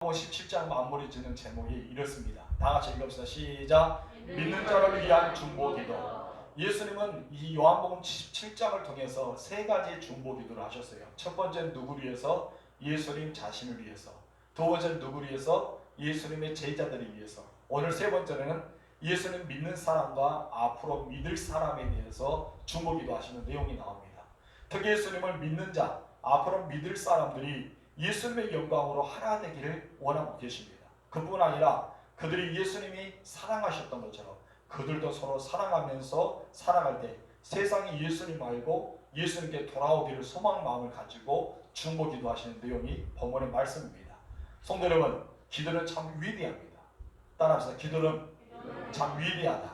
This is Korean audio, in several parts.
17장 마무리 짓는 제목이 이렇습니다. 다 같이 읽읍시다. 시작. 믿는 자를 위한 중보기도. 예수님은 이 요한복음 17장을 통해서 세 가지 중보기도를 하셨어요. 첫 번째는 누구를 위해서? 예수님 자신을 위해서. 두 번째는 누구를 위해서? 예수님의 제자들을 위해서. 오늘 세 번째는 예수님 믿는 사람과 앞으로 믿을 사람에 대해서 중보기도 하시는 내용이 나옵니다. 특히 예수님을 믿는 자, 앞으로 믿을 사람들이 예수님의 영광으로 하나 되기를 원하고 계십니다. 그뿐 아니라 그들이 예수님이 사랑하셨던 것처럼 그들도 서로 사랑하면서 살아갈 때 세상이 예수님 알고 예수님께 돌아오기를 소망 마음을 가지고 중보기도 하시는 내용이 본문의 말씀입니다. 성도 여러분, 기도는 참 위대합니다. 따라합시다. 기도는 참 위대하다.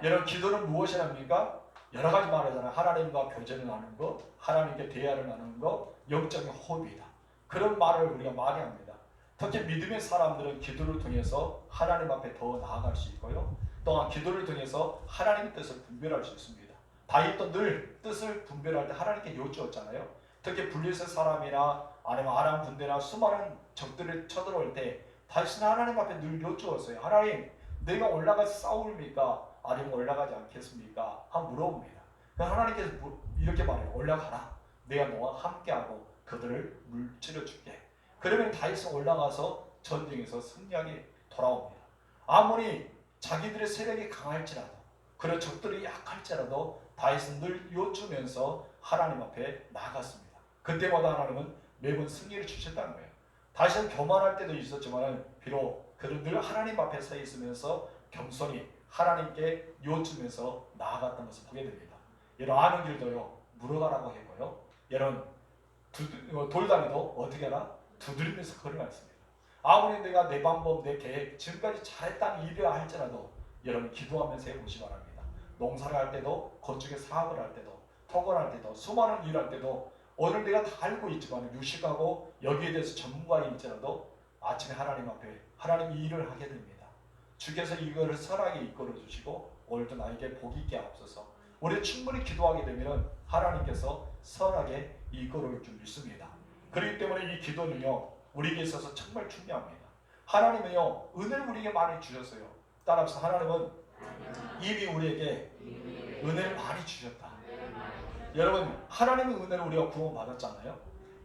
여러분, 기도는 무엇이랍니까? 여러 가지 말하잖아요. 하나님과 교제를 나누는 것, 하나님께 대화를 나누는 것, 영적인 호흡이다. 그런 말을 우리가 많이 합니다. 특히 믿음의 사람들은 기도를 통해서 하나님 앞에 더 나아갈 수 있고요. 또한 기도를 통해서 하나님의 뜻을 분별할 수 있습니다. 다윗도 늘 뜻을 분별할 때 하나님께 여쭈었잖아요. 특히 블레셋 사람이나 아니면 아람 군대나 수많은 적들을 쳐들어올 때 다윗은 하나님 앞에 늘 여쭈었어요. 하나님, 내가 올라가서 싸웁니까? 아니면 올라가지 않겠습니까? 한번 물어봅니다. 하나님께서 이렇게 말해요. 올라가라. 내가 너와 함께하고 그들을 물질러 줄게. 그러면 다윗은 올라가서 전쟁에서 승리하게 돌아옵니다. 아무리 자기들의 세력이 강할지라도, 그런 적들이 약할지라도 다윗은 늘 요주면서 하나님 앞에 나갔습니다. 그때마다 하나님은 매번 승리를 주셨다는 거예요. 다윗은 교만할 때도 있었지만 비록 그는 늘 하나님 앞에 서 있으면서 겸손히 하나님께 요주면서 나아갔던 것을 보게 됩니다. 여러분, 아는 길도요 물어가라고 했고요. 여러분, 돌다리도 어떻게 하나? 두드리면서 걸어갔습니다. 아무리 내가 내 방법, 내 계획, 지금까지 잘했다는 일을 할지라도 여러분 기도하면서 해보시 바랍니다. 농사를 할 때도, 건축의 사업을 할 때도, 토건을 할 때도, 수많은 일을 할 때도 오늘 내가 다 알고 있지만 유식하고 여기에 대해서 전문가일지라도 아침에 하나님 앞에 하나님 이 일을 하게 됩니다. 주께서 이거를 선하게 이끌어 주시고 오늘도 나에게 복이 있게 하옵소서. 우리 충분히 기도하게 되면 하나님께서 선하게 이끌어 줄 믿습니다. 그렇기 때문에 이 기도는요 우리에게 있어서 정말 중요합니다. 하나님은요 은혜를 우리에게 많이 주셨어요. 따라서 하나님은 이미 우리에게 은혜를 많이 주셨다. 여러분, 하나님의 은혜를 우리가 구원받았잖아요.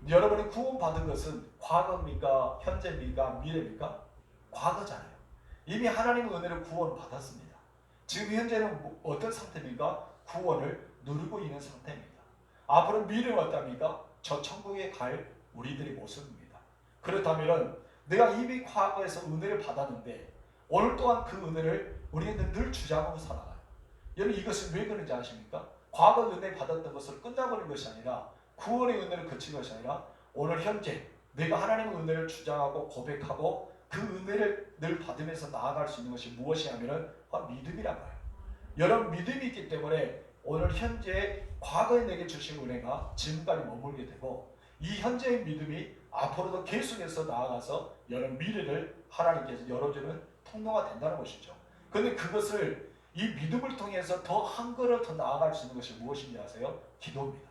여러분이 구원받은 것은 과거입니까? 현재입니까? 미래입니까? 과거잖아요. 이미 하나님의 은혜를 구원받았습니다. 지금 현재는 어떤 상태입니까? 구원을 누리고 있는 상태입니다. 앞으로 미래는 어떻습니까? 저 천국에 갈 우리들의 모습입니다. 그렇다면 내가 이미 과거에서 은혜를 받았는데 오늘 또한 그 은혜를 우리는 늘 주장하고 살아가요. 여러분, 이것은 왜 그런지 아십니까? 과거 은혜 받았던 것을 끝나버린 것이 아니라 구원의 은혜를 그친 것이 아니라 오늘 현재 내가 하나님의 은혜를 주장하고 고백하고 그 은혜를 늘 받으면서 나아갈 수 있는 것이 무엇이냐면 믿음이라고 해요. 여러분, 믿음이 있기 때문에 오늘 현재 과거에 내게 주신 은혜가 지금까지 머물게 되고 이 현재의 믿음이 앞으로도 계속해서 나아가서 여러분 미래를 하나님께서 열어주는 통로가 된다는 것이죠. 그런데 그것을 이 믿음을 통해서 더 한 걸음 더 나아갈 수 있는 것이 무엇인지 아세요? 기도입니다.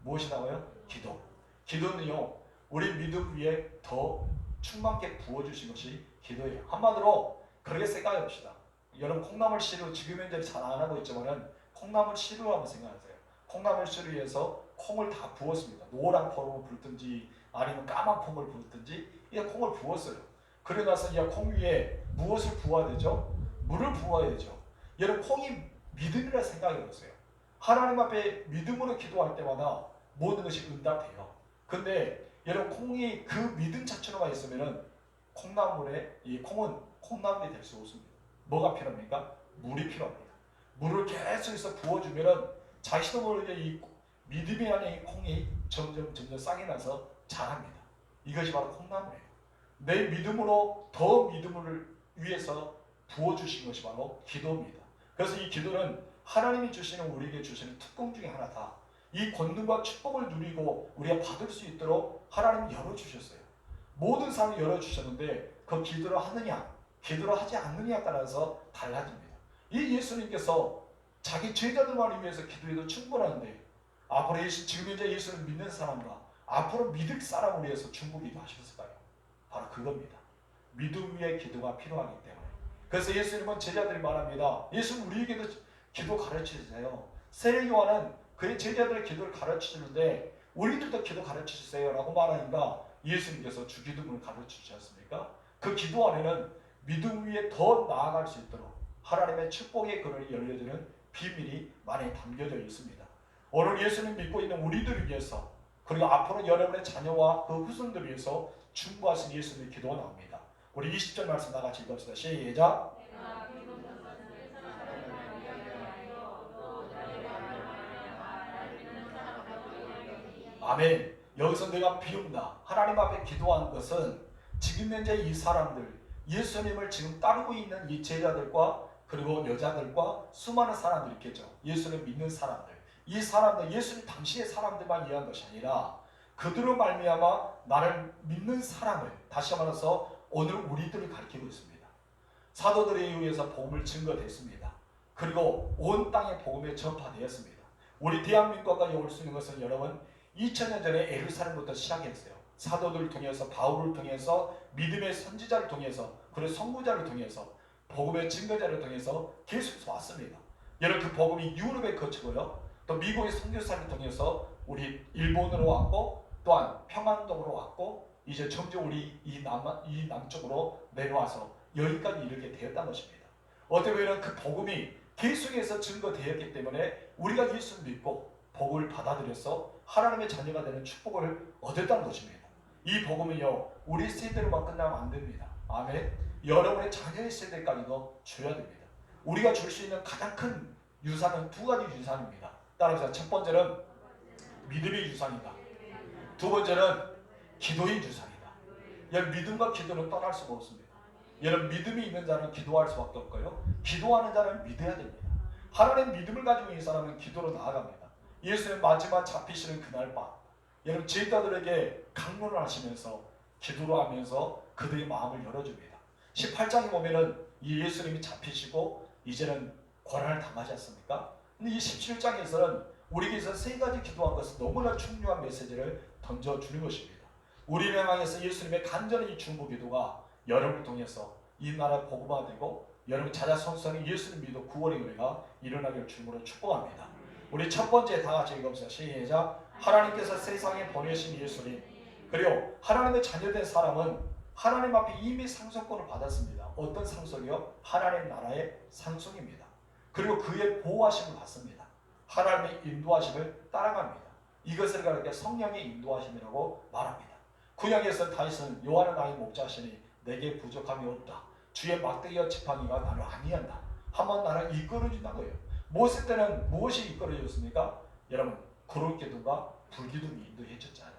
무엇이라고요? 기도. 기도는요 우리 믿음 위에 더 충만하게 부어주신 것이 기도예요. 한마디로 그렇게 생각해 봅시다. 여러분, 콩나물 시루 지금 현재 잘 안 하고 있지만은 콩나물 시루라고 한번 생각하세요. 콩나물 시루에서 콩을 다 부었습니다. 노란 콩을 붓든지 아니면 까만 콩을 붓든지 이 콩을 부었어요. 그래 나서 이 콩 위에 무엇을 부어야 되죠? 물을 부어야 되죠. 여러분, 콩이 믿음이라 생각해 보세요. 하나님 앞에 믿음으로 기도할 때마다 모든 것이 응답돼요. 근데 여러분, 콩이 그 믿음 자체로만 있으면은 콩나물에 이 콩은 콩나물이 될 수 없습니다. 뭐가 필요합니까? 물이 필요합니다. 물을 계속해서 부어주면은 자신도 모르게 이 믿음이 아닌 이 콩이 점점 싹이 나서 자랍니다. 이것이 바로 콩나물이에요. 내 믿음으로 더 믿음을 위해서 부어주신 것이 바로 기도입니다. 그래서 이 기도는 하나님이 주시는 우리에게 주시는 특권 중에 하나다. 이 권능과 축복을 누리고 우리가 받을 수 있도록 하나님이 열어주셨어요. 모든 사람이 열어주셨는데 그 기도를 하느냐 기도를 하지 않느냐에 따라서 달라집니다. 이 예수님께서 자기 제자들만을 위해서 기도해도 충분한데 앞으로 지금 현재 예수를 믿는 사람과 앞으로 믿을 사람을 위해서 중보기도 하셨을까요? 바로 그겁니다. 믿음 위에 기도가 필요하기 때문에. 그래서 예수님은 제자들이 말합니다. 예수님 우리에게도 기도 가르치세요. 세례 요한은 그의 제자들의 기도를 가르치는데 우리들도 기도 가르치세요 라고 말하니까 예수님께서 주기도문을 가르치지 않습니까? 그 기도 안에는 믿음 위에 더 나아갈 수 있도록 하나님의 축복의 그늘이 열려주는 비밀이 많이 담겨져 있습니다. 오늘 예수님 믿고 있는 우리들을 위해서 그리고 앞으로 여러분의 자녀와 그 후손들을 위해서 충고하신 예수님의 기도가 나옵니다. 우리 20절 말씀 다 같이 읽읍시다. 시작. 아멘. 여기서 내가 비운다. 하나님 앞에 기도한 것은 지금 현재 이 사람들, 예수님을 지금 따르고 있는 이 제자들과 그리고 여자들과 수많은 사람들이 있겠죠. 예수님 믿는 사람들. 이 사람들, 예수님 당시의 사람들만 이해한 것이 아니라 그들로 말미암아 나를 믿는 사람을, 다시 말해서 오늘 우리들을 가리키고 있습니다. 사도들에 의해서 복음을 증거됐습니다. 그리고 온 땅에 복음이 전파되었습니다. 우리 대한민국까지 올 수 있는 것은 여러분 2000년 전에 예루살렘부터 시작했어요. 사도들을 통해서, 바울을 통해서, 믿음의 선지자를 통해서, 그리고 선구자를 통해서, 복음의 증거자를 통해서 계속 왔습니다. 여러분 그 복음이 유럽에 거치고요, 또 미국의 선교사를 통해서 우리 일본으로 왔고, 또한 평안도로 왔고, 이제 점점 우리 이 남쪽으로 내려와서 여기까지 이르게 되었다는 것입니다. 어떻게 보면 그 복음이 계속해서 증거되었기 때문에 우리가 예수를 믿고 복을 받아들여서 하나님의 자녀가 되는 축복을 얻었다는 것입니다. 이 복음은요, 우리 세대로만 끝나면 안 됩니다. 아멘. 여러분의 자녀의 세대까지도 줘야 됩니다. 우리가 줄 수 있는 가장 큰 유산은 두 가지 유산입니다. 따라서 첫 번째는 믿음의 유산이다. 두 번째는 기도의 유산이다. 여러분 믿음과 기도는 떠날 수가 없습니다. 여러분 믿음이 있는 자는 기도할 수밖에 없고요, 기도하는 자는 믿어야 됩니다. 하나님 믿음을 가지고 있는 사람은 기도로 나아갑니다. 예수님 마지막 잡히시는 그날 밤, 여러분 제자들에게 강론을 하시면서 기도를 하면서 그들의 마음을 열어줍니다. 18장에 보면은 이 예수님이 잡히시고 이제는 고난을 당하지 않습니까? 근데 이 17장에서는 우리에게서 세 가지 기도한 것은 너무나 중요한 메시지를 던져주는 것입니다. 우리를 향해서 예수님의 간절히 중보 기도가 여러분을 통해서 이 나라 복음화되고 여러분 자자손손이 예수를 믿어 구원의 은혜가 일어나기를 주님으로 축복합니다. 우리 첫 번째 다 같이 읽어보세요. 시작. 하나님께서 세상에 보내신 예수님, 그리고 하나님의 자녀된 사람은 하나님 앞에 이미 상속권을 받았습니다. 어떤 상속이요? 하나님 나라의 상속입니다. 그리고 그의 보호하심을 받습니다. 하나님의 인도하심을 따라갑니다. 이것을 가리켜 성령의 인도하심이라고 말합니다. 구약에서 다윗은 여호와는 나의 목자시니 내게 부족함이 없다. 주의 막대기와 지팡이가 나를 안위한다. 한번 나를 이끌어준다고요. 모세 때는 무엇이 이끌어줬습니까? 여러분 구름기둥과 불기둥이 인도해 줬잖아요.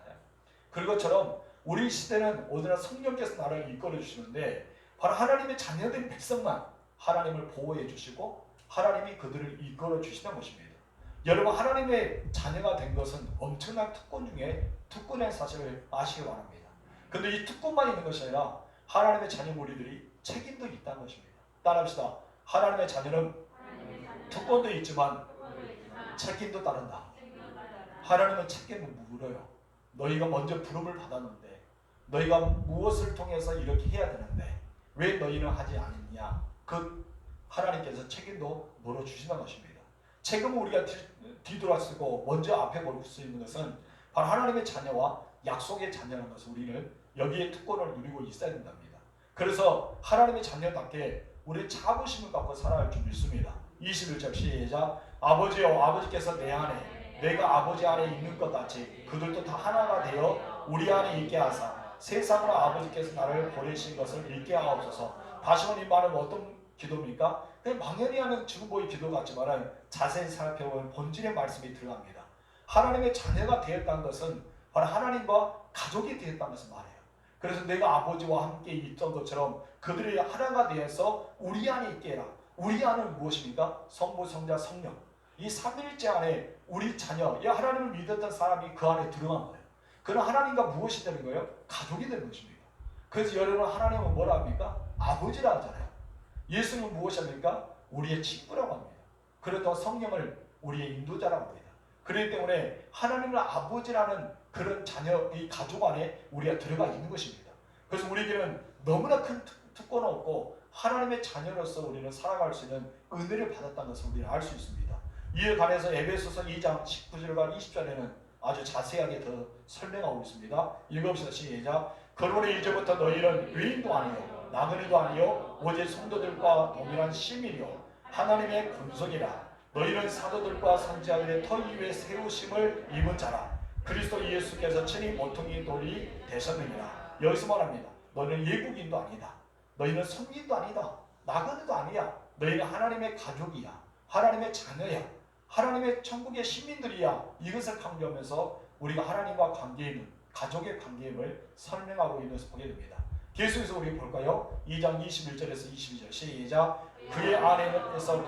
그것처럼 우리 시대는 오늘날 성령께서 나를 이끌어 주시는데 바로 하나님의 자녀된 백성만 하나님을 보호해 주시고 하나님이 그들을 이끌어 주시는 것입니다. 여러분 하나님의 자녀가 된 것은 엄청난 특권 중에 특권의 사실을 아시기 바랍니다. 그런데 이 특권만 있는 것이 아니라 하나님의 자녀 우리들이 책임도 있다는 것입니다. 따라합시다. 하나님의 자녀는 특권도 있지만 책임도 따른다. 하나님은 책임을 물어요. 너희가 먼저 부름을 받았는데 너희가 무엇을 통해서 이렇게 해야 되는데 왜 너희는 하지 않느냐. 그 하나님께서 책임도 물어주시는 것입니다. 책임을 우리가 뒤돌아쓰고 먼저 앞에 볼 수 있는 것은 바로 하나님의 자녀와 약속의 자녀라는 것을 우리는 여기에 특권을 누리고 있어야 된답니다. 그래서 하나님의 자녀답게 우리 자부심을 갖고 살아야 할 줄 믿습니다. 21절 시작. 아버지여, 아버지께서 내 안에 내가 아버지 안에 있는 것 같이 그들도 다 하나가 되어 우리 안에 있게 하사 세상으로 아버지께서 나를 보내신 것을 믿게 하옵소서. 다시 한번 이 말은 어떤 기도입니까? 그냥 막연히 하는 중보의 기도 같지만 자세히 살펴보면 본질의 말씀이 들어갑니다. 하나님의 자녀가 되었다는 것은 바로 하나님과 가족이 되었다는 것을 말해요. 그래서 내가 아버지와 함께 있던 것처럼 그들이 하나가 되어서 우리 안에 있게 해라. 우리 안은 무엇입니까? 성부, 성자, 성령. 이 삼위일체 안에 우리 자녀, 이 하나님을 믿었던 사람이 그 안에 들어간 거예요. 그는 하나님과 무엇이 되는 거예요? 가족이 되는 것입니다. 그래서 여러분 하나님은 뭐라 합니까? 아버지라 하잖아요. 예수님은 무엇입니까? 우리의 친구라고 합니다. 그래도 성령을 우리의 인도자라고 합니다. 그렇기 때문에 하나님을 아버지라는 그런 자녀, 이 가족 안에 우리가 들어가 있는 것입니다. 그래서 우리에게는 너무나 큰 특권은 없고 하나님의 자녀로서 우리는 살아갈 수 있는 은혜를 받았다는 것을 우리는 알 수 있습니다. 이에 관해서 에베소서 2장 19절과 20절에는 아주 자세하게 더 설명하고 있습니다. 읽어봅시다. 시작. 그러므로 이제부터 너희는 외인도 아니요 나그네도 아니요 오직 성도들과 동일한 시민이요 하나님의 군속이라. 너희는 사도들과 선지자들의 터 위에 세우심을 입은 자라. 그리스도 예수께서 친히 모퉁이 돌이 되셨느니라. 여기서 말합니다. 너희는 예국인도 아니다. 너희는 성민도 아니다. 나그네도 아니야. 너희는 하나님의 가족이야. 하나님의 자녀야. 하나님의 천국의 시민들이야. 이것을 강조하면서 우리가 하나님과 관계 있는 가족의 관계임을 설명하고 있는 것을 보게 됩니다. 계속해서 우리 볼까요? 2장 21절에서 22절 시작. 그의 안에서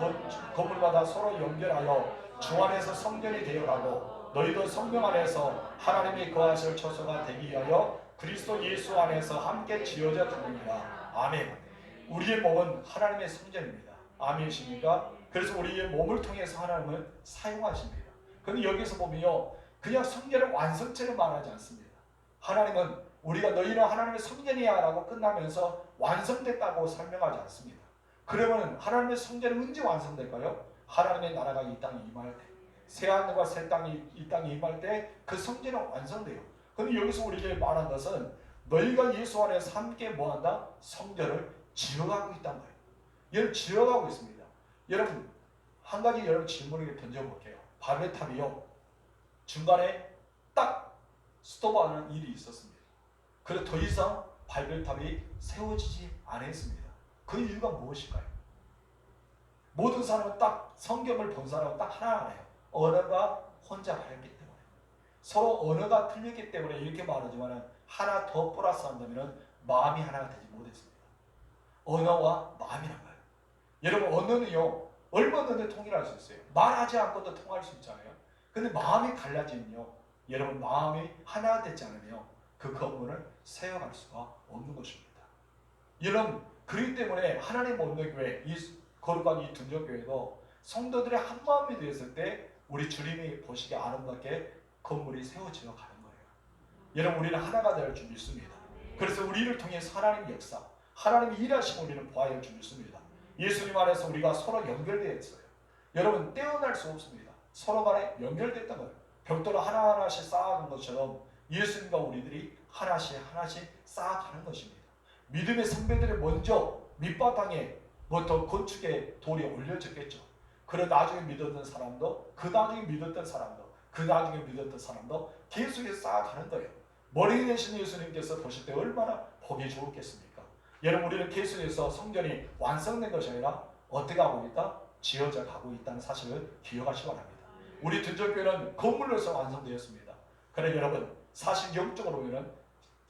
건물마다 서로 연결하여 주 안에서 성전이 되어가고 너희도 성령 안에서 하나님이 거하실 처소가 되기 위하여 그리스도 예수 안에서 함께 지어져 가느니라. 아멘. 우리의 몸은 하나님의 성전입니다. 아멘이십니까? 그래서 우리의 몸을 통해서 하나님은 사용하십니다. 그런데 여기서 보면요, 그냥 성전의 완성체를 말하지 않습니다. 하나님은 우리가 너희는 하나님의 성전이야 라고 끝나면서 완성됐다고 설명하지 않습니다. 그러면 하나님의 성전은 언제 완성될까요? 하나님의 나라가 이 땅에 임할 때, 새하늘과 새 땅이 이 땅에 임할 때 그 성전은 완성돼요. 그런데 여기서 우리에게 말한 것은 너희가 예수 안에서 함께 뭐한다? 성전을 지어가고 있다는 거예요. 여러분 지어가고 있습니다. 여러분 한 가지 여러분 질문을 던져볼게요. 바벨탑이요, 중간에 딱 스톱하는 일이 있었습니다. 그래서 더 이상 바벨탑이 세워지지 않았습니다. 그 이유가 무엇일까요? 모든 사람은 딱 성경을 본 사람은 딱 하나 알아요. 언어가 혼자 다르기 때문에, 서로 언어가 틀렸기 때문에 이렇게 말하지만 하나 더 플러스 한다면 마음이 하나가 되지 못했습니다. 언어와 마음이란 거예요. 여러분 언어는요 얼마든지 통일할 수 있어요. 말하지 않고도 통할 수 있잖아요. 근데 마음이 달라지면요, 여러분 마음이 하나 되지 않으면 그 건물을 세워갈 수가 없는 것입니다. 여러분 그렇기 때문에 하나님 없는 교회, 이 거룩한 이 둔전교회도 성도들의 한 마음이 되었을 때 우리 주님이 보시기에 아름답게 건물이 세워져 가는 거예요. 여러분 우리는 하나가 될 줄 믿습니다. 그래서 우리를 통해서 하나님 역사, 하나님이 일하시고 우리는 보아야 할 줄 믿습니다. 예수님 안에서 우리가 서로 연결되어 있어요. 여러분 떼어날 수 없습니다. 서로 간에 연결됐던 거예요. 벽돌을 하나하나씩 쌓아가는 것처럼 예수님과 우리들이 하나씩 하나씩 쌓아가는 것입니다. 믿음의 선배들이 먼저 밑바탕에 부터 건축의 돌이 올려졌겠죠. 그래 나중에 믿었던 사람도, 그 나중에 믿었던 사람도, 그 나중에 믿었던 사람도 계속해서 쌓아가는 거예요. 머리 되신 예수님께서 보실 때 얼마나 보기 좋겠습니까? 여러분 우리는 계속해서 성전이 완성된 것이 아니라 어떻게 하고 있다? 지어져 가고 있다는 사실을 기억하시기 바랍니다. 우리 둔전교회는 건물로서 완성되었습니다. 그래 여러분 사실 영적으로 보면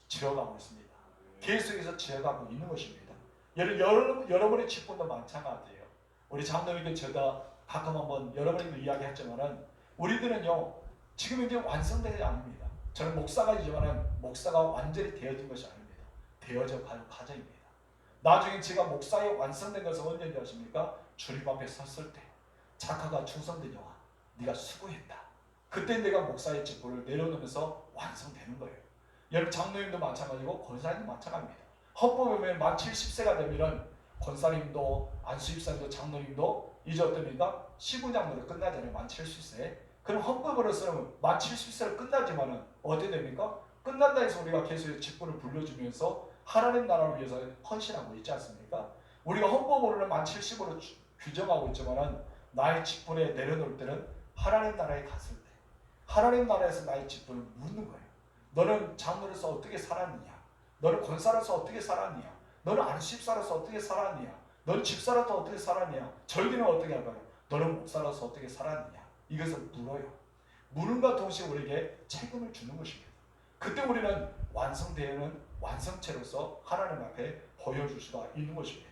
지어가고 있습니다. 계속해서 지어가고 있는 것입니다. 여러분의 직분도 마찬가지예요. 우리 장로님께 제가 가끔 한번 여러분에게도 이야기했지만은 우리들은요 지금 이제 완성되지 않습니다. 저는 목사가이지만은 목사가 완전히 되어진 것이 아닙니다. 되어져 가는 과정입니다. 나중에 제가 목사에 완성된 것은 언제인지 아십니까? 주님 앞에 섰을 때 작가가 충성된 영화, 네가 수고했다. 그때 내가 목사의 직분을 내려놓으면서 완성되는 거예요. 여러분 장로님도 마찬가지고 권사님도 마찬가지입니다. 헌법에 보면 만 70세가 되면 권사님도 안수집사님도 장로님도 이제 어떻습니까? 시부장으로 끝나잖아요. 만 70세. 그럼 헌법으로서는 만 70세로 끝나지만은 어떻게 됩니까? 끝난다 해서 우리가 계속 직분을 불려주면서 하나님 나라를 위해서 헌신하고 있지 않습니까? 우리가 헌법으로는 만 70으로 규정하고 있지만은 나의 직분에 내려놓을 때는 하나님 나라에 갔을 때 하나님 나라에서 나의 직분을 묻는 거예요. 너는 장로로서 어떻게 살았느냐? 너는 권사로서 어떻게 살았느냐? 너는 안수집사로서 어떻게 살았느냐? 너는 집사로서 어떻게 살았느냐? 절기는 어떻게 할까요? 너는 목사로서 어떻게 살았느냐? 이것을 물어요. 물음과 동시에 우리에게 책임을 주는 것입니다. 그때 우리는 완성되는 완성체로서 하나님 앞에 보여줄 수가 있는 것입니다.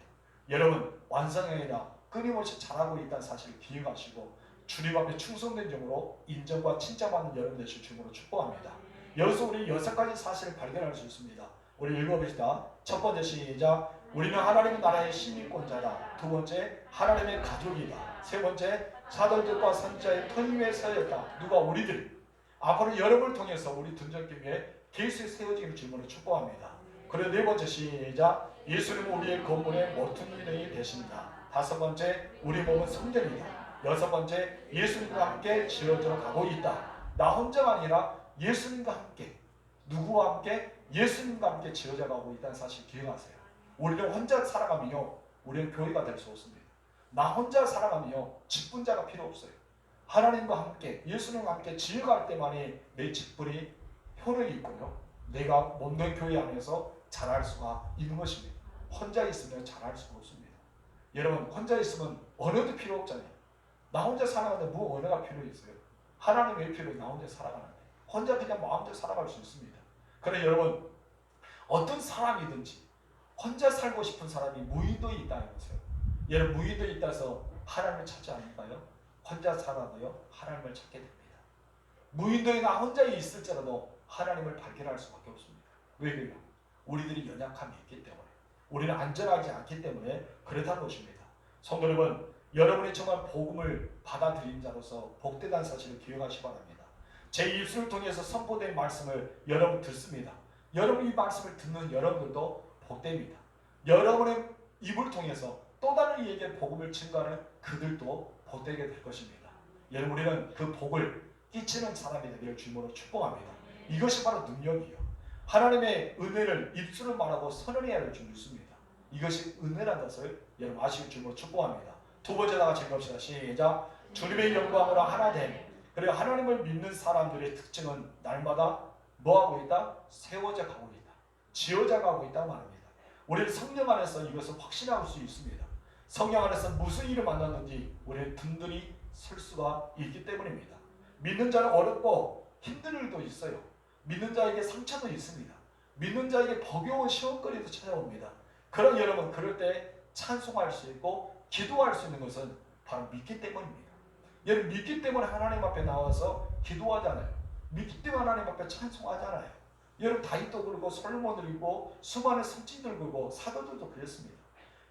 여러분 완성이 아니라 끊임없이 잘하고 있다는 사실을 기억하시고 주님 앞에 충성된 점으로 인정과 칭찬받는 여러분 되실 주님으로 축복합니다. 여기서 우리 6가지 사실을 발견할 수 있습니다. 우리 읽어봅시다. 첫 번째 시작. 우리는 하나님의 나라의 시민권자다. 두 번째 하나님의 가족이다. 세 번째 사도들과 선지자의 터 위에 서였다. 누가? 우리들. 앞으로 여러분을 통해서 우리 둔전교회에 계속 세워지기를 주님으로 축복합니다. 그리고 네 번째 시작. 예수님은 우리의 건물의 모퉁이들이 되십니다. 다섯 번째, 우리 몸은 성전이다. 여섯 번째, 예수님과 함께 지어져 가고 있다. 나 혼자가 아니라 예수님과 함께, 누구와 함께? 예수님과 함께 지어져 가고 있다는 사실 기억하세요. 우리는 혼자 살아가면요, 우리는 교회가 될 수 없습니다. 나 혼자 살아가면요, 직분자가 필요 없어요. 하나님과 함께, 예수님과 함께 지어갈 때만이 내 직분이 효력이 있고요, 내가 몸된 교회 안에서 잘할 수가 있는 것입니다. 혼자 있으면 잘할 수가 없습니다. 여러분, 혼자 있으면 언어도 필요 없잖아요. 나 혼자 살아가는데 뭐 언어가 필요 있어요? 하나님 왜 필요해? 나 혼자 살아가는데. 혼자 그냥 마음대로 살아갈 수 있습니다. 그래 여러분, 어떤 사람이든지 혼자 살고 싶은 사람이 무인도에 있다는 거죠. 여러분, 무인도에 있다서 하나님을 찾지 않을까요? 혼자 살아도요, 하나님을 찾게 됩니다. 무인도에 나 혼자 있을지라도 하나님을 발견할 수밖에 없습니다. 왜 그래요? 우리들이 연약함이 있기 때문에, 우리는 안전하지 않기 때문에 그렇다는 것입니다. 성도 여러분, 여러분이 정말 복음을 받아들인 자로서 복되다는 사실을 기억하시기 바랍니다. 제 입술을 통해서 선포된 말씀을 여러분 듣습니다. 여러분 이 말씀을 듣는 여러분들도 복됩니다. 여러분의 입을 통해서 또 다른 이에게 복음을 증거하는 그들도 복되게 될 것입니다. 여러분, 우리는 그 복을 끼치는 사람이 되기를 주님으로 축복합니다. 이것이 바로 능력이에요. 하나님의 은혜를 입술을 말하고 선언해야 할 줄 믿습니다. 이것이 은혜라는 것을 여러분 아시길 주님으로 축복합니다. 두 번째 다 같이 읽읍시다. 시작. 주님의 영광으로 하나됨. 그리고 하나님을 믿는 사람들의 특징은 날마다 뭐하고 있다? 세워져 가고 있다. 지어져 가고 있다 말합니다. 우리는 성령 안에서 이것을 확신할 수 있습니다. 성령 안에서 무슨 일을 만났는지 우리는 든든히 설 수가 있기 때문입니다. 믿는 자는 어렵고 힘든 일도 있어요. 믿는 자에게 상처도 있습니다. 믿는 자에게 버거운 시험거리도 찾아옵니다. 그런 여러분, 그럴 때 찬송할 수 있고 기도할 수 있는 것은 바로 믿기 때문입니다. 여러분, 믿기 때문에 하나님 앞에 나와서 기도하잖아요. 믿기 때문에 하나님 앞에 찬송하잖아요. 여러분, 다윗도 그러고 솔로몬도 그러고 수많은 선지자들 그러고 사도들도 그랬습니다.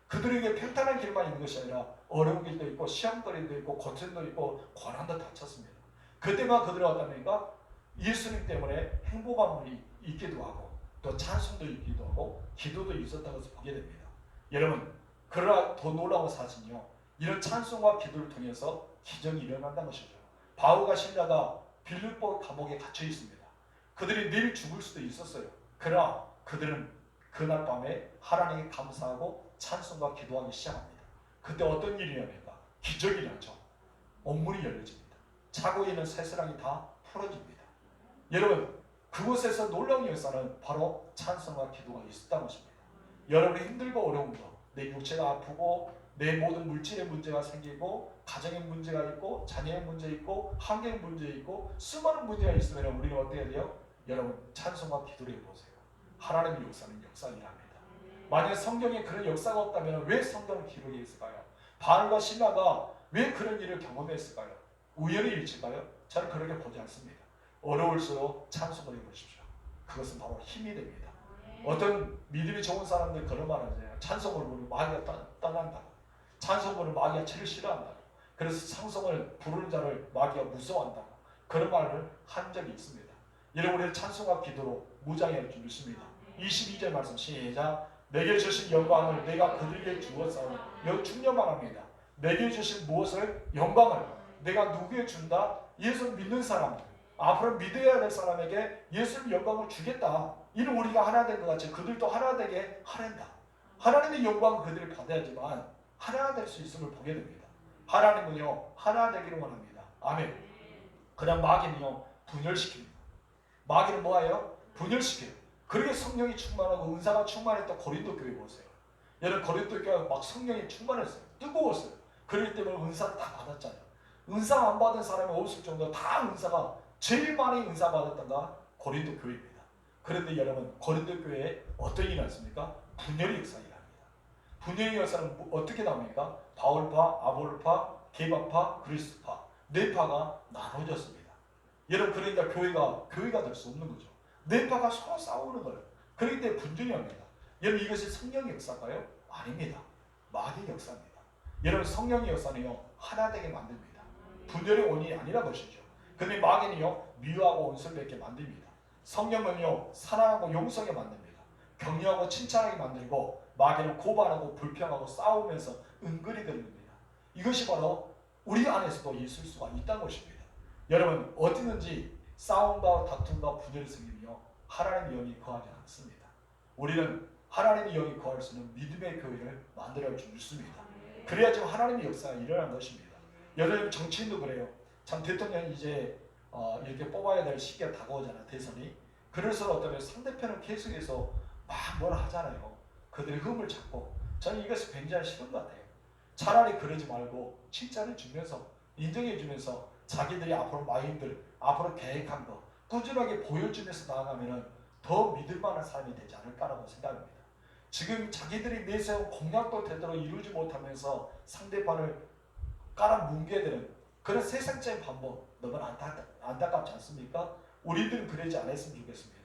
그들에게 평탄한 길만 있는 것이 아니라 어려운 길도 있고 시험거리도 있고 고통도 있고 고난도 다쳤습니다. 그때만 그들은 어떠합니까? 예수님 때문에 행복함이 있기도 하고 또 찬송도 있기도 하고 기도도 있었다는 것을 보게 됩니다. 여러분, 그러나 더 놀라운 사실은요, 이런 찬송과 기도를 통해서 기적이 일어난다는 것이죠. 바울과 실라가 빌립보 감옥에 갇혀 있습니다. 그들이 내일 죽을 수도 있었어요. 그러나 그들은 그날 밤에 하나님께 감사하고 찬송과 기도하기 시작합니다. 그때 어떤 일이 일어납니까? 기적이 일어나죠. 온문이 열려집니다. 차고 있는 새스랑이 다 풀어집니다. 여러분, 그곳에서 놀라운 역사는 바로 찬송과 기도가 있었다는 것입니다. 여러분이 힘들고 어려운 것, 내 육체가 아프고 내 모든 물질의 문제가 생기고 가정의 문제가 있고 자녀의 문제 있고 환경의 문제 있고 수많은 문제가 있으면 우리는 어떻게 해야 돼요? 여러분, 찬송과 기도를 해보세요. 하나님의 역사는 역사이랍니다. 만약 성경에 그런 역사가 없다면 왜 성경을 기록해 있을까요? 바울과 실라가 왜 그런 일을 경험했을까요? 우연의 일일까요? 저는 그렇게 보지 않습니다. 어려울수록 찬송을 해보십시오. 그것은 바로 힘이 됩니다. 어떤 믿음이 좋은 사람들 그런 말 하잖아요. 찬송을 부르면 마귀가 떠난다. 찬송 부르면 마귀가 제일 싫어한다. 그래서 찬송을 부르는 자를 마귀가 무서워한다. 그런 말을 한 적이 있습니다. 여러분, 우리는 찬송과 기도로 무장해야 할 줄 믿습니다. 22절 말씀 시작. 내게 주신 영광을 내가 그들에게 주었사오니, 여기 중요한 말합니다. 내게 주신 무엇을? 영광을 내가 누구에게 준다? 예수 믿는 사람, 앞으로 믿어야 될 사람에게 예수님 영광을 주겠다. 이는 우리가 하나 된 것 같이 그들도 하나 되게 하랜다. 하나님의 영광을 그들이 받아야지만 하나 될 수 있음을 보게 됩니다. 하나님은요, 하나 되기를 원합니다. 아멘. 그냥 마귀는요, 분열시킵니다. 마귀는 뭐예요? 분열시켜요. 그렇게 성령이 충만하고 은사가 충만했던 고린도 교회 보세요. 여러분, 고린도 교회가 막 성령이 충만했어요. 뜨거웠어요. 그렇기 때문에 은사를 다 받았잖아요. 은사 안 받은 사람이 없을 정도로 다 은사가, 제일 많이 은사 받았던가 고린도 교회입니다. 그런데 여러분, 고린도 교회에 어떤 일이 났습니까? 분열의 역사가 일어납니다. 분열의 역사는 어떻게 나옵니까? 바울파, 아볼파, 게바파, 그리스파, 네 파가 나눠졌습니다. 여러분, 그러니까 교회가 될 수 없는 거죠. 네 파가 서로 싸우는 거예요. 그렇기 때문에 분열이 옵니다. 여러분, 이것이 성령의 역사가요? 아닙니다. 마귀의 역사입니다. 여러분, 성령의 역사는요, 하나 되게 만듭니다. 분열의 원인이 아니라 것이죠. 근데 마귀는요, 미워하고 원수를 맺게 만듭니다. 성령은요, 사랑하고 용서하게 만듭니다. 격려하고 칭찬하게 만들고 마귀는 고발하고 불평하고 싸우면서 은근히 들립니다. 이것이 바로 우리 안에서도 있을 수가 있다는 것입니다. 여러분 어디든지 싸움과 다툼과 분열이 생기며 하나님의 영이 거하지 않습니다. 우리는 하나님의 영이 거할 수 있는 믿음의 교회를 만들어야 줄 믿습니다. 그래야지 하나님의 역사가 일어난 것입니다. 여러분 정치인도 그래요. 참 대통령이 이제 이렇게 뽑아야 될 시기가 다가오잖아요. 대선이. 그래서 어떤 상대편을 계속해서 막 뭐라 하잖아요. 그들의 흠을 잡고 저는 이것이 굉장히 싫은 것 같아요. 차라리 그러지 말고 칭찬해 주면서 인정해 주면서 자기들이 앞으로 마인드 앞으로 계획한 거 꾸준하게 보여주면서 나아가면 더 믿을 만한 삶이 되지 않을까라고 생각합니다. 지금 자기들이 내세운 공약도 제대로 이루지 못하면서 상대방을 깔아뭉개야 되는 그런 세상적인 방법 너무 안타깝지 않습니까? 우리들은 그러지 않았으면 좋겠습니다.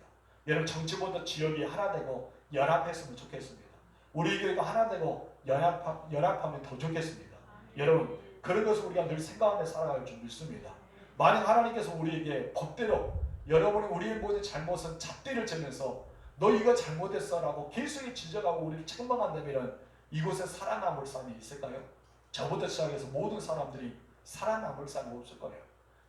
여러분 정치보다 지역이 하나 되고 연합했으면 좋겠습니다. 우리 교회가 하나 되고 연합하면 더 좋겠습니다. 여러분 그런 것을 우리가 늘 생각하며 살아갈 줄 믿습니다. 만약 하나님께서 우리에게 법대로 여러분이 우리의 모든 잘못은 잣대를 지면서 너 이거 잘못했어 라고 계속 지적하고 우리를 책망한다면 이곳에 살아남을 사람이 있을까요? 저부터 시작해서 모든 사람들이 살아남을 사람이 없을 거예요.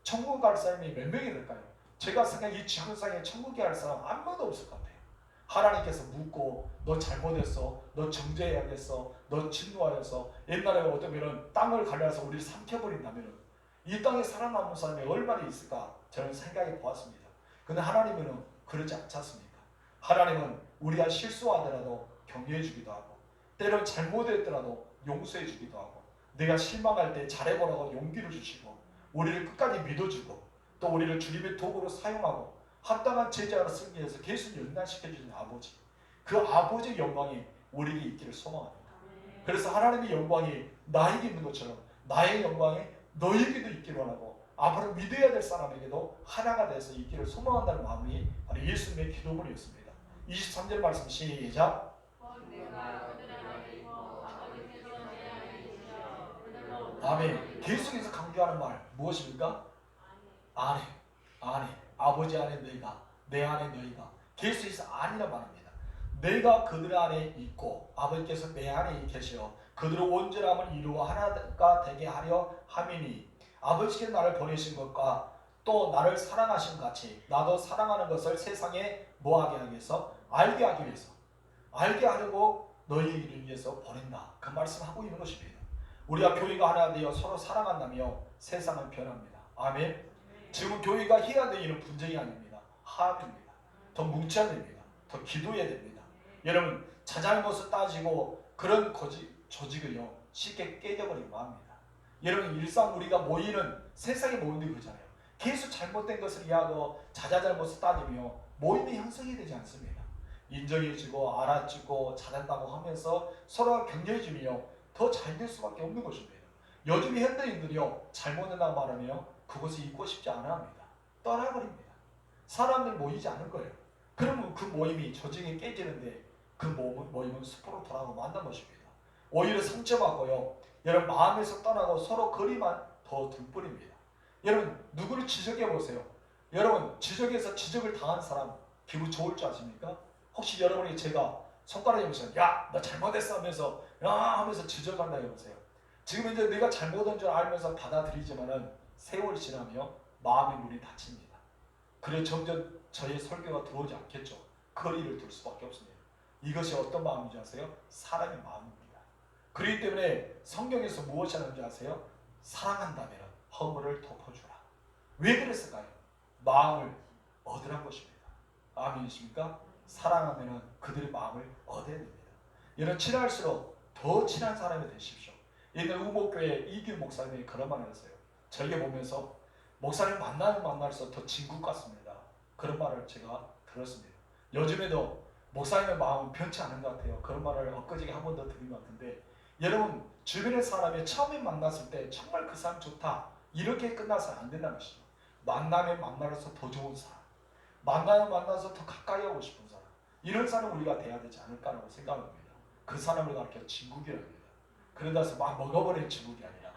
천국 갈 사람이 몇 명이 될까요? 제가 생각해 이 지구상에 천국에 갈 사람 아무도 없을 것 같아요. 하나님께서 묻고 너 잘못했어, 너 정죄해야겠어, 너 진노하였어. 옛날에 어쩌면 땅을 갈라서 우리를 삼켜버린다면 이 땅에 살아남은 사람이 얼마나 있을까 저는 생각해 보았습니다. 근데 하나님은 그러지 않지 않습니까? 하나님은 우리가 실수하더라도 격려해 주기도 하고 때론 잘못했더라도 용서해 주기도 하고 내가 실망할 때 잘해보라고 용기를 주시고 우리를 끝까지 믿어주고 또 우리를 주님의 도구로 사용하고 합당한 제자로 쓰기 위해서 계속 연단시켜주는 아버지, 그 아버지의 영광이 우리에게 있기를 소망합니다. 그래서 하나님의 영광이 나에게 있는 것처럼 나의 영광이 너에게도 있기를 원하고 앞으로 믿어야 될 사람에게도 하나가 돼서 있기를 소망한다는 마음이 바로 예수님의 기도문이었습니다. 23절 말씀 시작. 아멘. 계속해서 강조하는 말 무엇입니까? 안에, 안에, 아버지 안에 너희가, 내 안에 너희가. 계속해서 안이라 말합니다. 내가 그들 안에 있고 아버지께서 내 안에 계시어 그들의 온전함을 이루어 하나가 되게 하려 함이니 아버지께서 나를 보내신 것과 또 나를 사랑하신 같이 나도 사랑하는 것을 세상에 뭐하게 하기 위해서? 알게 하기 위해서. 알게 하려고 너희를 위해서 보낸다. 그 말씀하고 있는 것입니다. 우리가 교회가 하나 되어 서로 사랑한다며 세상은 변합니다. 아멘. 지금 교회가 해야 될 일은 분쟁이 아닙니다. 화합입니다. 더 뭉쳐야 됩니다. 더 기도해야 됩니다. 여러분 자잘못을 따지고 그런 조직을요 쉽게 깨져버리고 합니다. 여러분 일상 우리가 모이는 세상에 모이는 게 그렇잖아요. 계속 잘못된 것을 이해하고 자잘못을 따지며 모임이 형성이 되지 않습니다. 인정해주고 알아주고 잘한다고 하면서 서로가 격려해주며 더 잘 될 수밖에 없는 것입니다. 요즘 현대인들이요 잘못했다고 말하며 그것을 잊고 싶지 않아 합니다. 떠나버립니다. 사람들 모이지 않을 거예요. 그러면 그 모임이 조직이 깨지는데 그 모임은 숲으로 돌아가고 만난 것입니다. 오히려 상처받고요. 여러분 마음에서 떠나고 서로 거리만 더 둘뿐입니다. 여러분 누구를 지적해 보세요. 여러분 지적해서 지적을 당한 사람 기분 좋을 줄 아십니까? 혹시 여러분이 제가 손가락에 보시면 야 너 잘못했어 하면서 야 하면서 지적한다 해보세요. 지금 이제 내가 잘못한 줄 알면서 받아들이지만은 세월이 지나며 마음의 문이 닫힙니다. 그래 점점 저의 설교가 들어오지 않겠죠. 거리를 둘 수밖에 없습니다. 이것이 어떤 마음인지 아세요? 사람의 마음입니다. 그렇기 때문에 성경에서 무엇이 하는지 아세요? 사랑한다면 허물을 덮어주라. 왜 그랬을까요? 마음을 얻으란 것입니다. 아멘이십니까? 사랑하면 그들의 마음을 얻어야 됩니다. 여러분 친할수록 더 친한 사람이 되십시오. 옛날 우목교회 이규 목사님이 그런 말을 했어요. 저에게 보면서 목사님 만날수록 더 진국 같습니다. 그런 말을 제가 들었습니다. 요즘에도 목사님의 마음은 변치 않은 것 같아요. 그런 말을 엊그저께 한 번 더 드린 것 같은데 여러분 주변의 사람이 처음에 만났을 때 정말 그 사람 좋다 이렇게 끝나서는 안 된다는 것이죠. 만나면 만나서 더 좋은 사람, 만나면 만나서 더 가까이 하고 싶은 사람, 이런 사람 우리가 돼야 되지 않을까라고 생각합니다. 그 사람을 가르쳐 진국이라고 합니다. 그러다 해서 막 먹어버리는 진국이 아니라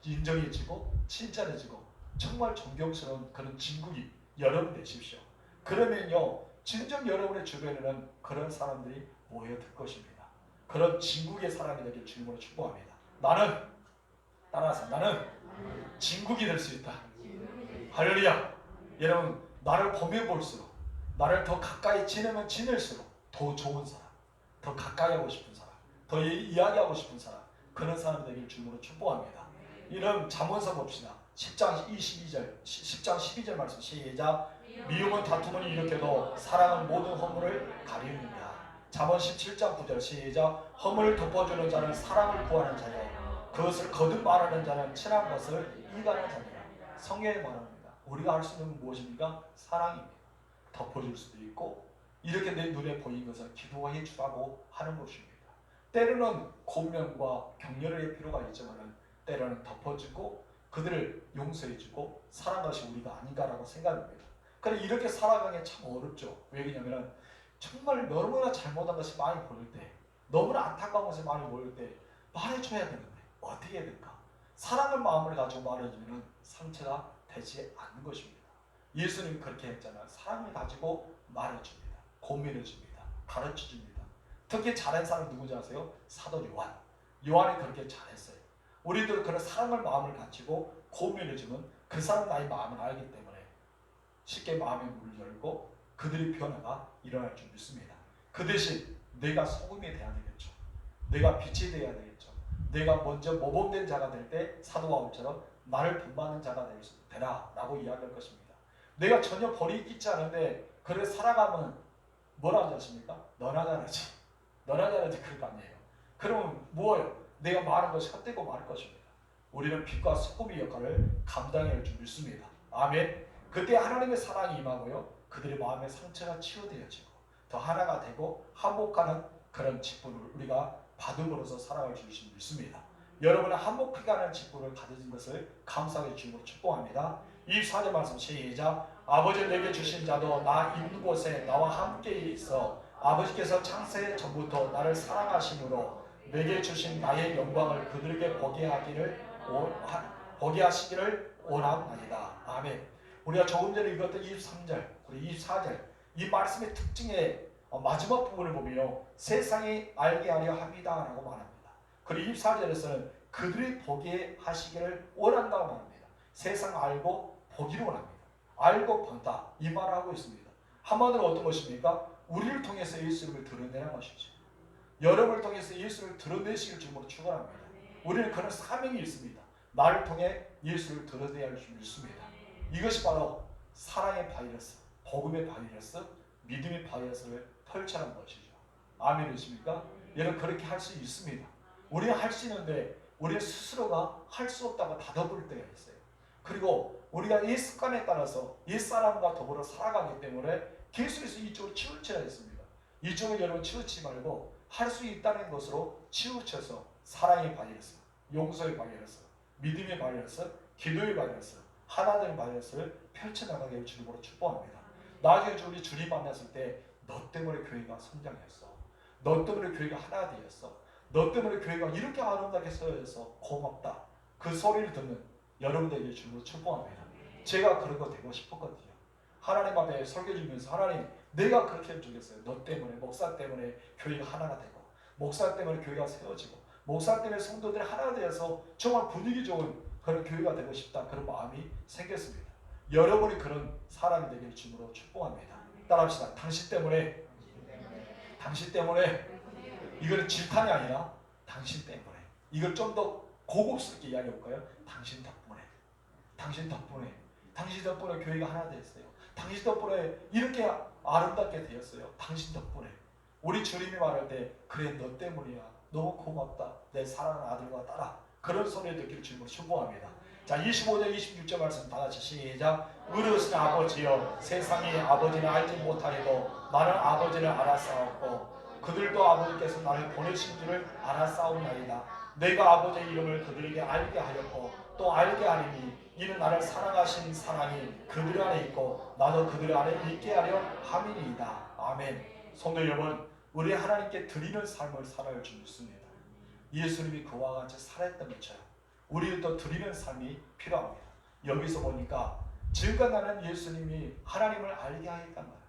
인정해지고 칭찬해지고 정말 존경스러운 그런 진국이 여러분 되십시오. 그러면요 진정 여러분의 주변에는 그런 사람들이 모여들 것입니다. 그런 진국의 사람이 되길 주님으로 축복합니다. 나는, 따라서 나는 진국이 될 수 있다. 할렐루야. 여러분, 나를 보면 볼수록, 나를 더 가까이 지내면 지낼수록 더 좋은 사람, 더 가까이 하고 싶은 사람, 더 이야기하고 싶은 사람, 그런 사람이 되길 주님으로 축복합니다. 이런 잠언서 봅시다. 10장 12절 말씀 시작. 미움은 다툼을 일으켜도 사랑은 모든 허물을 가리느니라. 잠언 17장 9절 시작. 허물을 덮어주는 자는 사랑을 구하는 자요, 그것을 거듭 말하는 자는 친한 것을 이간하는 자니라. 성경에 말합니다. 우리가 할 수 있는 건 무엇입니까? 사랑입니다. 덮어줄 수도 있고, 이렇게 내 눈에 보이는 것을 기도해 주라고 하는 것입니다. 때로는 권면과 격려의 필요가 있지만 때로는 덮어주고 그들을 용서해주고 사랑하는 것이 우리가 아닌가라고 생각합니다. 그런데 이렇게 살아가기 참 어렵죠. 왜냐하면 정말 너무나 잘못한 것이 많이 보일 때, 너무나 안타까운 것이 많이 보일 때 말해줘야 되는데 어떻게 해야 될까? 사랑을 마음을 가지고 말해주면 상처가 되지 않는 것입니다. 예수님이 그렇게 했잖아요. 사랑을 가지고 말해줍니다. 고민해줍니다. 가르쳐줍니다. 특히 잘한 사람이 누구지 아세요? 사도 요한. 요한이 그렇게 잘했어요. 우리도 그런 사랑을 마음을 가지고 고민해주면 그 사람 나의 마음을 알기 때문에 쉽게 마음의 문을 열고 그들의 변화가 일어날 줄 믿습니다. 그 대신 내가 소금이 돼야 되겠죠. 내가 빛이 돼야 되겠죠. 내가 먼저 모범된 자가 될 때 사도 바울처럼 나를 본받는 자가 되라 라고 이야기할 것입니다. 내가 전혀 벌이 있지 않은데 그를 살아가면 뭐라 하지 않습니까? 너나 잘하지. 너나 잘하지 그럴 거 아니에요. 그러면 뭐예요? 내가 말한 것이 헛되고 말 것입니다. 우리는 빛과 소금의 역할을 감당해야 할 줄 믿습니다. 아멘. 그때 하나님의 사랑이 임하고요, 그들의 마음의 상처가 치유되어지고 더 하나가 되고 한복하는 그런 직분을 우리가 받음으로써 살아갈 줄 믿습니다. 여러분의 한복해가는 직분을 가져진 것을 감사하게 주님으로 축복합니다. 24절 말씀 시작. 아버지 내게 주신 자도 나 있는 곳에 나와 함께 있어 아버지께서 창세 전부터 나를 사랑하심으로 내게 주신 나의 영광을 그들에게 보게 하시기를 원하옵나이다. 아멘. 우리가 조금 전에 읽었던 23절, 우리 24절 이 말씀의 특징의 마지막 부분을 보면 세상이 알게 하려 합니다 라고 말합니다. 그리고 24절에서는 그들이 보게 하시기를 원한다고 말합니다. 세상 알고 보기를 원합니다. 알고 본다 이 말을 하고 있습니다. 한마디로 어떤 것입니까? 우리를 통해서 예수님을 드러내는 것이죠. 여러분을 통해서 예수를 드러내시길 주님으로 축원합니다. 우리는 그런 사명이 있습니다. 나를 통해 예수를 드러내야 할 줄 믿습니다. 이것이 바로 사랑의 바이러스, 복음의 바이러스, 믿음의 바이러스를 펼쳐낸 것이죠. 아멘이십니까? 여러분 그렇게 할 수 있습니다. 우리는 할 수 있는데 우리 스스로가 할 수 없다고 다독을 때가 있어요. 그리고 우리가 이 습관에 따라서 이 사람과 더불어 살아가기 때문에 계속해서 이쪽으로 치우쳐야 했습니다. 이쪽을 여러분 치우치지 말고 할 수 있다는 것으로 치우쳐서 사랑의 바이러스, 용서의 바이러스, 믿음의 바이러스, 기도의 바이러스, 하나님의 바이러스를 펼쳐나가게 주님으로 축복합니다. 나중에 우리 주님 만났을 때 너 때문에 교회가 성장했어. 너 때문에 교회가 하나 되었어. 너 때문에 교회가 이렇게 아름답게 서여서 고맙다. 그 소리를 듣는 여러분들에게 주님으로 축복합니다. 제가 그런 거 되고 싶었거든요. 하나님 앞에 설교 주면서 하나님 내가 그렇게 해주겠어요. 너 때문에 목사 때문에 교회가 하나가 되고 목사 때문에 교회가 세워지고 목사 때문에 성도들이 하나 되어서 정말 분위기 좋은 그런 교회가 되고 싶다. 그런 마음이 생겼습니다. 여러분이 그런 사람이 되길 주님으로 축복합니다. 따라합시다. 당신 때문에 이거는 질탄이 아니라 당신 때문에 이걸 좀 더 고급스럽게 이야기해 볼까요? 당신 덕분에 교회가 하나 되었어요. 당신 덕분에 이렇게 아름답게 되었어요. 당신 덕분에 우리 주님이 말할 때 그래 너 때문이야. 너무 고맙다. 내 사랑하는 아들과 딸아. 그런 소리를 듣기를 주님으로 축복합니다. 자 25절 26절 말씀 다같이 시작. 의로우신 아버지여 세상이 아버지를 알지 못하여도 나는 아버지를 알았사옵고 그들도 아버지께서 나를 보내신 줄을 알았사옵나이다. 내가 아버지의 이름을 그들에게 알게 하였고 또 알게 하리니 이는 나를 사랑하신 사랑이 그들 안에 있고 나도 그들 안에 있게 하려 함이니이다. 아멘. 성도 여러분, 우리 하나님께 드리는 삶을 살아야 줄 믿습니다. 예수님이 그와 같이 살았던 것처럼 우리도 드리는 삶이 필요합니다. 여기서 보니까 지금까지 나는 예수님이 하나님을 알게 하였단 말이에요.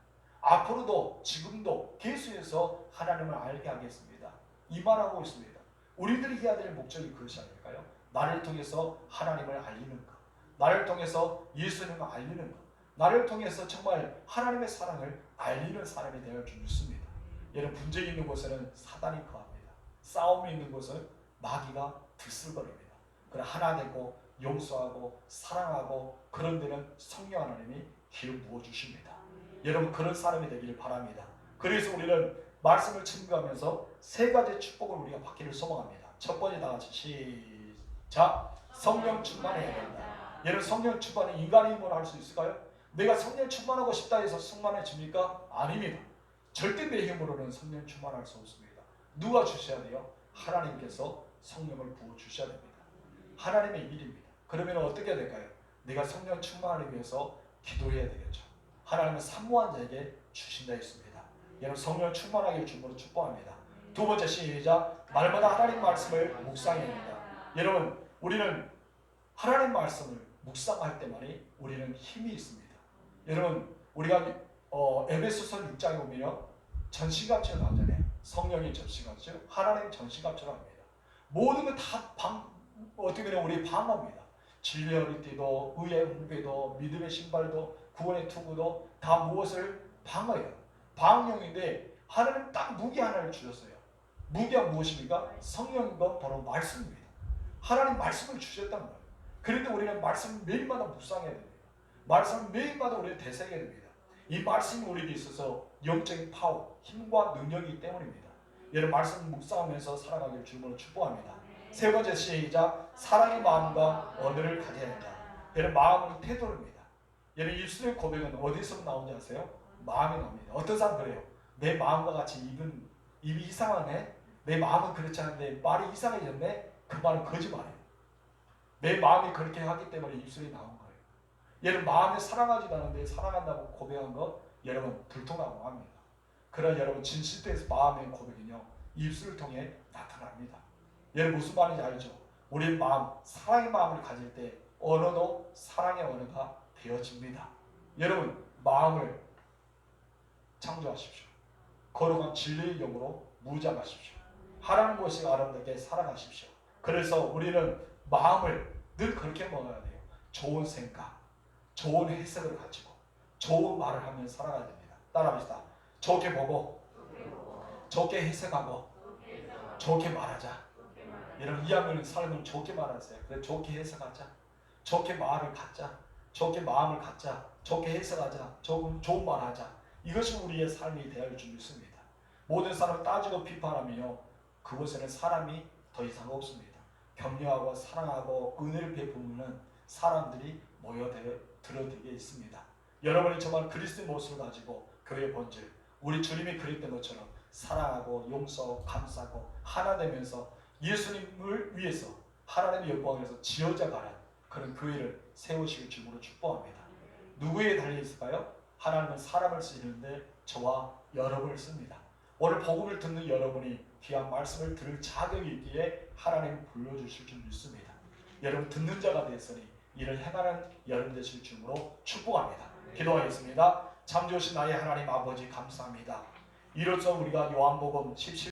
앞으로도 지금도 계속해서 하나님을 알게 하겠습니다. 이 말하고 있습니다. 우리들이 해야 될 목적이 그것이 아닐까요? 나를 통해서 하나님을 알리는 것, 나를 통해서 예수님을 알리는 것, 나를 통해서 정말 하나님의 사랑을 알리는 사람이 되어 줄 믿습니다. 여러분, 분쟁이 있는 곳에는 사단이 거합니다. 싸움이 있는 곳은 마귀가 들썩거립니다. 그러나 하나 되고 용서하고 사랑하고 그런 데는 성령 하나님이 기름 부어주십니다. 여러분, 그런 사람이 되기를 바랍니다. 그래서 우리는 말씀을 증거하면서 세 가지 축복을 우리가 받기를 소망합니다. 첫 번째, 다 같이 시작. 성령 충만해야 된다. 여러분, 성령 충만은 인간의 힘으로 할 수 있을까요? 내가 성령 충만하고 싶다 해서 충만해집니까? 아닙니다. 절대 내 힘으로는 성령 충만할 수 없습니다. 누가 주셔야 돼요? 하나님께서 성령을 부어주셔야 됩니다. 하나님의 일입니다. 그러면 어떻게 될까요? 내가 성령 충만하기 위해서 기도해야 되겠죠. 하나님은 사모한 자에게 주신다 했습니다. 여러분, 성령 충만하게 주므로 축복합니다. 두 번째, 시작. 날마다 하나님 말씀을 묵상해야 합니다. 여러분, 우리는 하나님 말씀을 묵상할 때만이 우리는 힘이 있습니다. 여러분, 우리가 에베소서 6장에 보면 전신갑주를 나오잖아요. 성령의 전신갑주, 하나님 전신갑주를 합니다. 모든 것 다 어떻게 보면 우리 방어입니다. 진리의 허리띠도, 의의 홍배도, 믿음의 신발도, 구원의 투구도 다 무엇을 방어해요. 방용인데 하나님 딱 무기 하나를 주셨어요. 무기가 무엇입니까? 성령과 바로 말씀입니다. 하나님 말씀을 주셨단 말이에요. 그런데 우리는 말씀 매일마다 묵상해야 됩니다. 말씀 매일마다 우리는 되새겨야 됩니다. 이 말씀이 우리에게 있어서 영적인 파워, 힘과 능력이기 때문입니다. 여러분, 말씀 묵상하면서 살아가길 주님으로 축복합니다. 세 번째, 시작. 사랑의 마음과 언어를 가져야 한다. 여러분, 마음은 태도입니다. 여러분, 입술의 고백은 어디서 나오는지 아세요? 마음이 나옵니다. 어떤 사람 그래요? 내 마음과 같이 입이 이상하네? 내 마음은 그렇지 않은데 말이 이상해졌네? 그 말은 거짓말이에요. 내 마음이 그렇게 하기 때문에 입술이 나온 거예요. 여러분, 마음에 사랑하지도 않은데 사랑한다고 고백한 거 여러분 불통하고 합니다. 그러나 여러분, 진실돼서 마음의 고백은요, 입술을 통해 나타납니다. 여러분, 무슨 말인지 알죠? 우리 마음, 사랑의 마음을 가질 때 언어도 사랑의 언어가 되어집니다. 여러분, 마음을 창조하십시오. 거룩한 진리의 영으로 무장하십시오. 하나님 것이 아름답게 살아가십시오. 그래서 우리는 마음을 늘 그렇게 먹어야 돼요. 좋은 생각, 좋은 해석을 가지고 좋은 말을 하며 살아가야 됩니다. 따라합시다. 좋게 보고 좋게 해석하고 좋게 말하자. 여러분, 이왕이면 삶을 좋게 말하세요. 그래, 좋게 해석하자. 좋게 말을 갖자. 좋게 마음을 갖자. 좋게 해석하자. 좋은 말하자. 이것이 우리의 삶이 되어야 줄 믿습니다. 모든 사람을 따지고 비판하면요, 그곳에는 사람이 더 이상 없습니다. 격려하고 사랑하고 은혜를 베푸는 사람들이 모여들어되게 있습니다. 여러분이 정말 그리스도의 모습을 가지고 교회의 본질, 우리 주님이 그랬던 것처럼 사랑하고 용서하고 감싸고 하나 되면서 예수님을 위해서 하나님의 영광을 위해서 지어져가는 그런 교회를 세우시길 주님으로 축복합니다. 누구에 달려있을까요? 하나님은 사람을 쓰시는데 저와 여러분을 씁니다. 오늘 복음을 듣는 여러분이 귀한 말씀을 들을 자격이 있기에 하나님이 불러주실 줄 믿습니다. 여러분, 듣는 자가 되었으니 이를 행하는 여러분 되실 주님으로 축복합니다. 기도하겠습니다. 참 좋으신 나의 하나님 아버지, 감사합니다. 이로써 우리가 요한복음 17